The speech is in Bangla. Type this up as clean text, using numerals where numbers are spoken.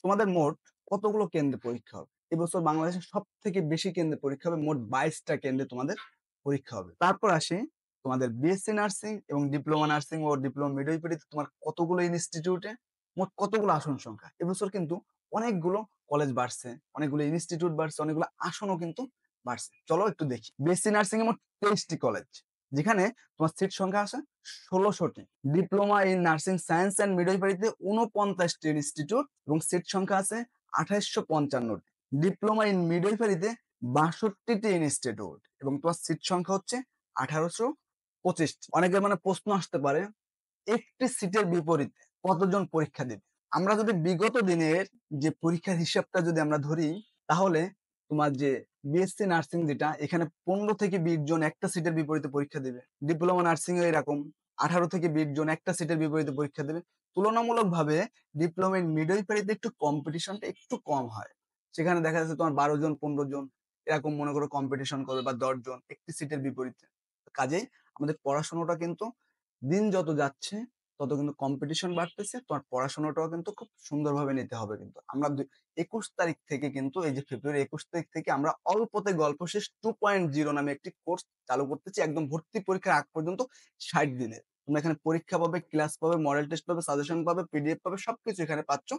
তোমাদের মোট কতগুলো কেন্দ্রে পরীক্ষা হবে? এবছর বাংলাদেশে সবথেকে বেশি কেন্দ্রে পরীক্ষা হবে। মোট 22টা কেন্দ্রে তোমাদের পরীক্ষা হবে। তারপর আসি তোমাদের বিএসসি নার্সিং এবং ডিপ্লোমা নার্সিং ও ডিপ্লোমা মিডওয়াইফারিতে তোমার কতগুলো ইনস্টিটিউটে মোট কতগুলো আসন সংখ্যা। এবছর কিন্তু অনেকগুলো কলেজ বাড়ছে, অনেকগুলো ইনস্টিটিউট বাড়ছে, অনেকগুলো আসনও কিন্তু বাড়ছে। চলো একটু দেখি। বিএসসি নার্সিং এ মোট 23টি কলেজ, যেখানে তোমার সিট সংখ্যা আছে 16টি। Diploma in nursing science and মিডওয়াইফারিতে 49টি ইনস্টিটিউট এবং সিট সংখ্যা আছে 2855টি। ডিপ্লোমা ইন মিডওয়াইফারিতে 62টি ইনস্টিটিউট এবং তোমার সিট সংখ্যা হচ্ছে 1825টি। অনেকের প্রশ্ন আসতে পারে, একটি সিটের বিপরীতে কতজন পরীক্ষা দেবে? আমরা যদি বিগত দিনের যে পরীক্ষার হিসাবটা যদি আমরা ধরি, তাহলে তোমার যে বিএসসি নার্সিং যেটা, এখানে 15 থেকে 20 জন একটা সিটের বিপরীতে পরীক্ষা দেবে। ডিপ্লোমা নার্সিং এ এরকম 18 থেকে 20 জন একটা সিটের বিপরীতে পরীক্ষা দেবে। তুলনামূলকভাবে ডিপ্লোমা ইন মিডওয়াইফারিতে একটু কম্পিটিশনটা একটু কম হয়। সেখানে দেখা যাচ্ছে তোমার 12 জন 15 জন এরকম মনে করো কম্পিটিশন করবে, বা 10 জন একটি সিটের বিপরীতে। কাজেই আমাদের পড়াশোনাটা কিন্তু দিন যত যাচ্ছে তত কিন্তু কম্পিটিশন বাড়তেছে। তোমার পড়াশোনাটাও কিন্তু খুব সুন্দরভাবে নিতে হবে। কিন্তু আমরা 21 তারিখ থেকে, কিন্তু এই যে ফেব্রুয়ারি 21 তারিখ থেকে আমরা অল্পতে গল্প শেষ 2.0 নামে একটি কোর্স চালু করতেছি, একদম ভর্তি পরীক্ষার আগ পর্যন্ত 60 দিনে। তোমরা এখানে পরীক্ষা পাবে, ক্লাস পাবে, মডেল টেস্ট পাবে, সাজেশন পাবে, পিডিএফ পাবে, সবকিছু এখানে পাচ্ছ।